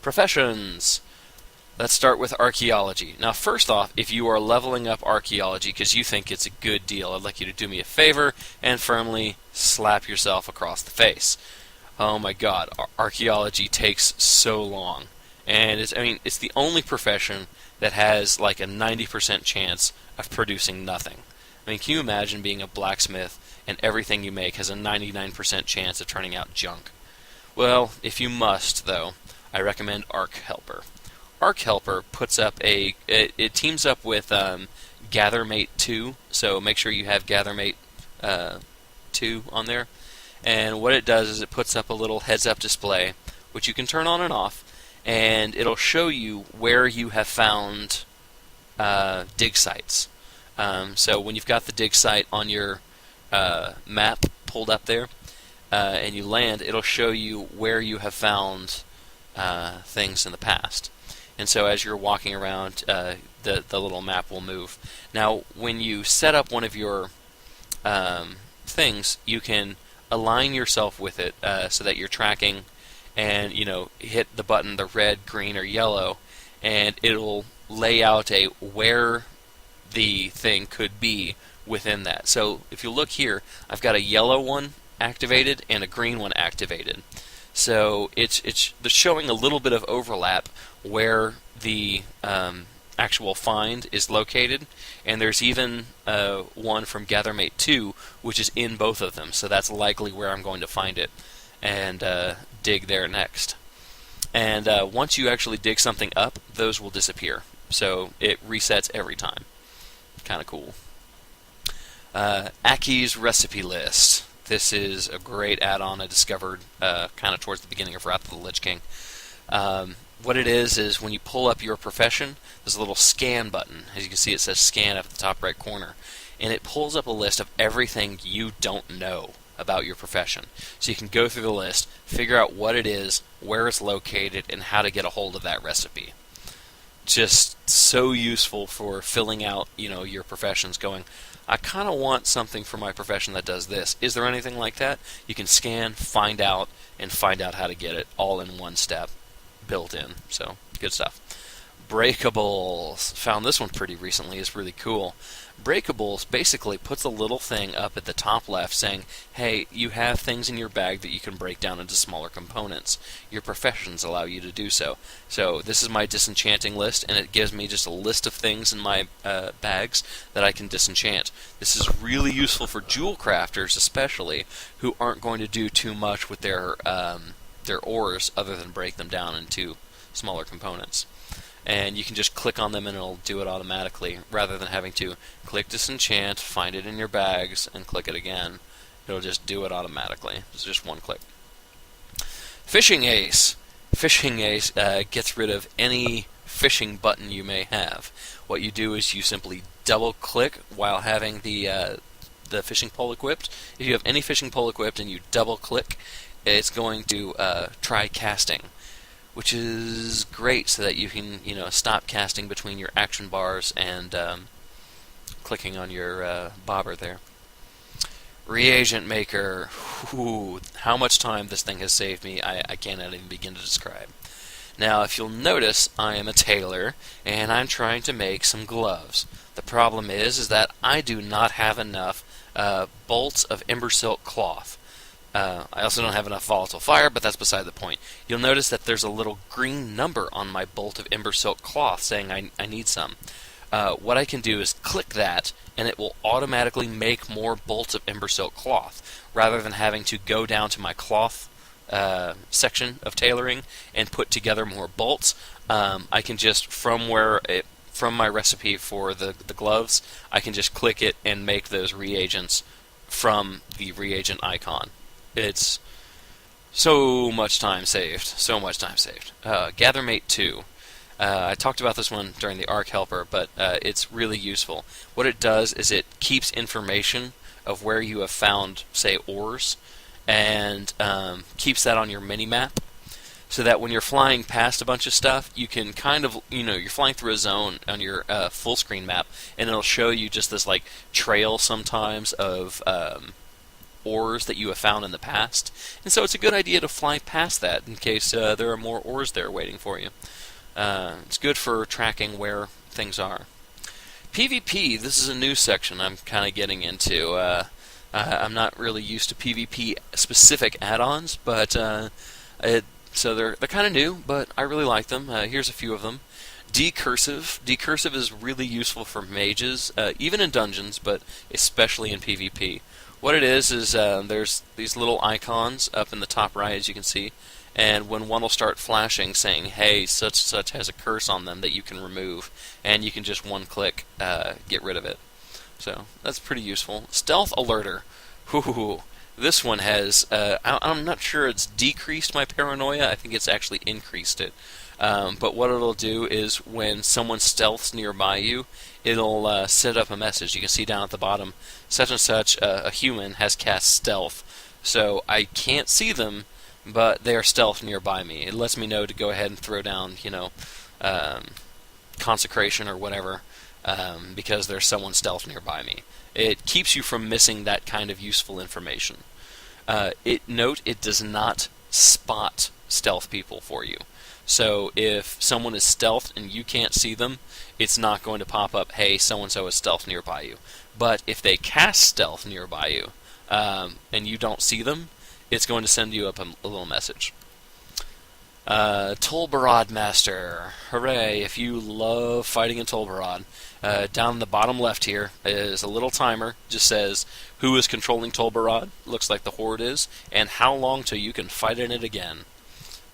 Professions. Let's start with archaeology. Now, first off, if you are leveling up archaeology because you think it's a good deal, I'd like you to do me a favor and firmly slap yourself across the face. Oh my God, archaeology takes so long, and it's the only profession that has like a 90% chance of producing nothing. I mean, can you imagine being a blacksmith and everything you make has a 99% chance of turning out junk? Well, if you must, though, I recommend Arc Helper. Arc Helper puts up it teams up with Gathermate 2, so make sure you have Gathermate 2 on there. And what it does is it puts up a little heads-up display, which you can turn on and off, and it'll show you where you have found dig sites. So when you've got the dig site on your map pulled up there, and you land, it'll show you where you have found things in the past. And so as you're walking around, the little map will move. Now, when you set up one of your things, you can align yourself with it so that you're tracking, and hit the button, the red, green, or yellow, and it'll lay out where the thing could be within that. So if you look here, I've got a yellow one activated and a green one activated. So it's showing a little bit of overlap where the actual find is located, and there's even one from Gathermate 2 which is in both of them, so that's likely where I'm going to find it and dig there next. And once you actually dig something up, those will disappear, so it resets every time. Kind of cool. Aki's Recipe List. This is a great add-on I discovered kind of towards the beginning of Wrath of the Lich King. What it is when you pull up your profession, there's a little scan button. As you can see, it says scan up at the top right corner. And it pulls up a list of everything you don't know about your profession. So you can go through the list, figure out what it is, where it's located, and how to get a hold of that recipe. Just so useful for filling out, your professions, going, I kind of want something for my profession that does this. Is there anything like that? You can scan, find out, and find out how to get it all in one step, built in. So, good stuff. Breakables. Found this one pretty recently. It's really cool. Breakables basically puts a little thing up at the top left saying, hey, you have things in your bag that you can break down into smaller components. Your professions allow you to do so. So this is my disenchanting list, and it gives me just a list of things in my bags that I can disenchant. This is really useful for jewel crafters especially, who aren't going to do too much with their ores other than break them down into smaller components. And you can just click on them and it'll do it automatically, rather than having to click disenchant, find it in your bags, and click it again. It'll just do it automatically. It's just one click. Fishing Ace. Fishing Ace gets rid of any fishing button you may have. What you do is you simply double click while having the fishing pole equipped. If you have any fishing pole equipped and you double click, it's going to try casting, which is great so that you can, stop casting between your action bars and clicking on your bobber there. Reagent Maker. Ooh, how much time this thing has saved me, I cannot even begin to describe. Now, if you'll notice, I am a tailor, and I'm trying to make some gloves. The problem is that I do not have enough bolts of ember silk cloth. I also don't have enough volatile fire, but that's beside the point. You'll notice that there's a little green number on my bolt of ember silk cloth saying I need some. What I can do is click that, and it will automatically make more bolts of ember silk cloth, rather than having to go down to my cloth section of tailoring and put together more bolts. I can just, from my recipe for the gloves, I can just click it and make those reagents from the reagent icon. It's so much time saved. So much time saved. Gathermate 2. I talked about this one during the Arc Helper, but it's really useful. What it does is it keeps information of where you have found, say, ores, and keeps that on your mini-map, so that when you're flying past a bunch of stuff, you can kind of, you're flying through a zone on your full-screen map, and it'll show you just this, trail sometimes of ores that you have found in the past, and so it's a good idea to fly past that in case there are more ores there waiting for you. It's good for tracking where things are. PvP, this is a new section I'm kind of getting into. I'm not really used to PvP specific add-ons, but so they're kind of new, but I really like them. Here's a few of them. Decursive. Decursive is really useful for mages, even in dungeons, but especially in PvP. What it is there's these little icons up in the top right, as you can see, and when one will start flashing saying, hey, such such has a curse on them that you can remove, and you can just one-click get rid of it. So that's pretty useful. Stealth Alerter. Ooh, this one has, I'm not sure it's decreased my paranoia, I think it's actually increased it. But what it'll do is when someone stealths nearby you, it'll set up a message. You can see down at the bottom, such and such, a human has cast stealth. So I can't see them, but they are stealth nearby me. It lets me know to go ahead and throw down, consecration or whatever, because there's someone stealth nearby me. It keeps you from missing that kind of useful information. Note, it does not spot stealth people for you. So if someone is stealthed and you can't see them, it's not going to pop up, hey, so-and-so is stealth nearby you. But if they cast stealth nearby you, and you don't see them, it's going to send you up a little message. Tolbarad Master. Hooray, if you love fighting in Tolbarad. Down in the bottom left here is a little timer. Just says who is controlling Tolbarad, looks like the Horde is, and how long till you can fight in it again.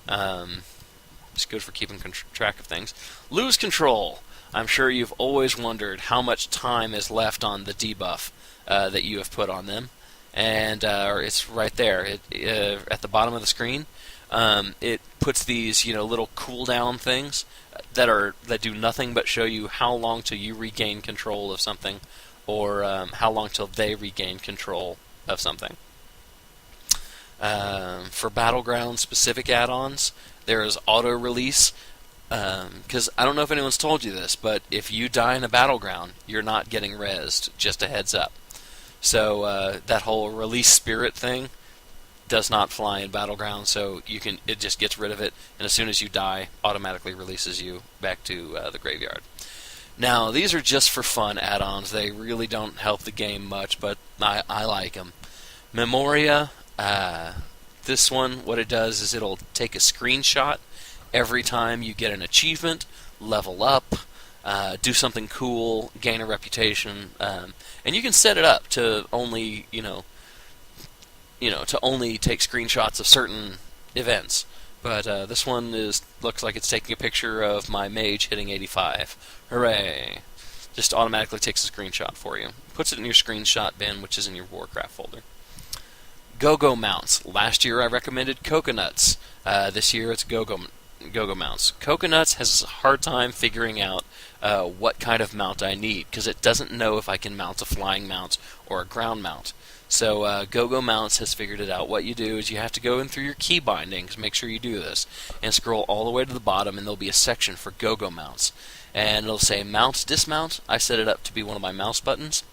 It's good for keeping track of things. Lose control. I'm sure you've always wondered how much time is left on the debuff that you have put on them, and it's right there. At the bottom of the screen, it puts these little cooldown things that do nothing but show you how long till you regain control of something, or how long till they regain control of something. For Battleground specific add-ons, there is auto-release, because I don't know if anyone's told you this, but if you die in a Battleground, you're not getting rezzed, just a heads up. So that whole release spirit thing does not fly in Battleground, so it just gets rid of it, and as soon as you die, automatically releases you back to the graveyard. Now, these are just for fun add-ons. They really don't help the game much, but I like them. Memoria. This one, what it does is it'll take a screenshot every time you get an achievement, level up, do something cool, gain a reputation, and you can set it up to only, to only take screenshots of certain events. But this one looks like it's taking a picture of my mage hitting 85. Hooray! Just automatically takes a screenshot for you. Puts it in your screenshot bin, which is in your Warcraft folder. Go-Go mounts. Last year I recommended coconuts. This year it's Go-Go mounts. Coconuts has a hard time figuring out what kind of mount I need, because it doesn't know if I can mount a flying mount or a ground mount. So Go-Go mounts has figured it out. What you do is you have to go in through your key bindings, make sure you do this, and scroll all the way to the bottom, and there'll be a section for Go-Go mounts. And it'll say mount, dismount. I set it up to be one of my mouse buttons,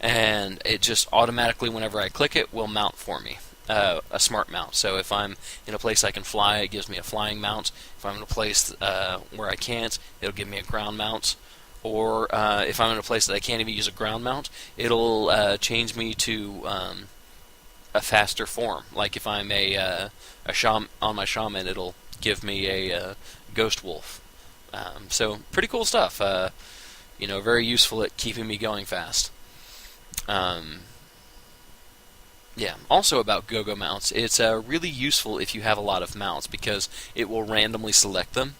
and it just automatically, whenever I click it, will mount for me. A smart mount. So if I'm in a place I can fly, it gives me a flying mount. If I'm in a place where I can't, it'll give me a ground mount. Or if I'm in a place that I can't even use a ground mount, it'll change me to a faster form. Like if I'm on my shaman, it'll give me a ghost wolf. So pretty cool stuff. Very useful at keeping me going fast. Also about Go-Go mounts, it's really useful if you have a lot of mounts, because it will randomly select them.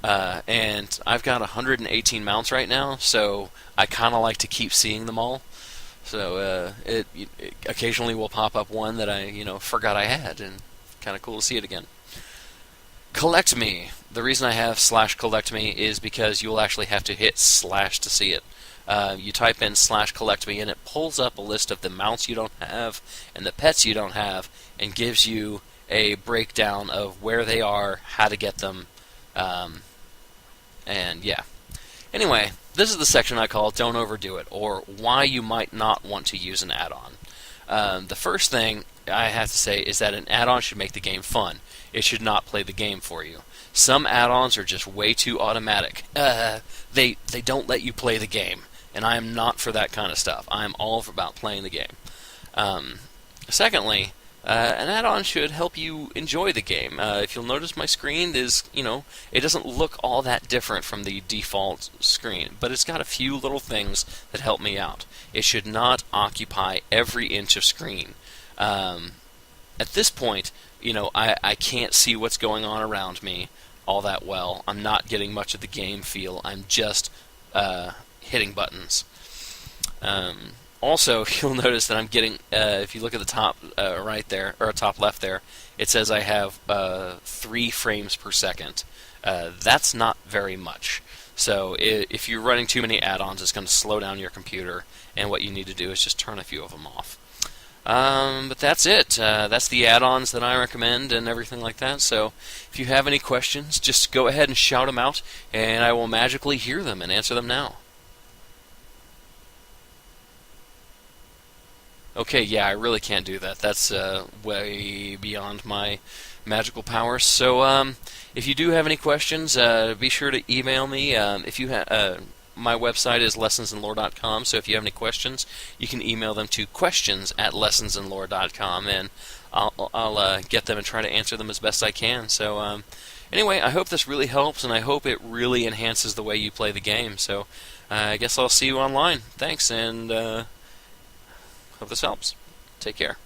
And I've got 118 mounts right now, so I kind of like to keep seeing them all. So it occasionally will pop up one that I forgot I had, and kind of cool to see it again. Collect Me. The reason I have /collect me is because you'll actually have to hit / to see it. You type in /collect me, and it pulls up a list of the mounts you don't have and the pets you don't have, and gives you a breakdown of where they are, how to get them, and yeah. Anyway, this is the section I call Don't Overdo It, or Why You Might Not Want to Use an Add-on. The first thing I have to say is that an add-on should make the game fun. It should not play the game for you. Some add-ons are just way too automatic. They don't let you play the game, and I am not for that kind of stuff. I am all about playing the game. Secondly, an add-on should help you enjoy the game. If you'll notice, my screen is, it doesn't look all that different from the default screen, but it's got a few little things that help me out. It should not occupy every inch of screen. At this point, I can't see what's going on around me all that well. I'm not getting much of the game feel. I'm just hitting buttons. Also, you'll notice that I'm getting, if you look at the top right there, or top left there, it says I have 3 frames per second. That's not very much. So if you're running too many add-ons, it's going to slow down your computer, and what you need to do is just turn a few of them off. But that's it. That's the add-ons that I recommend and everything like that. So if you have any questions, just go ahead and shout them out, and I will magically hear them and answer them now. Okay, yeah, I really can't do that. That's way beyond my magical powers. So, if you do have any questions, be sure to email me. My website is lessonsandlore.com, so if you have any questions, you can email them to questions@lessonsandlore.com, and I'll get them and try to answer them as best I can. So, anyway, I hope this really helps, and I hope it really enhances the way you play the game. So, I guess I'll see you online. Thanks, and hope this helps. Take care.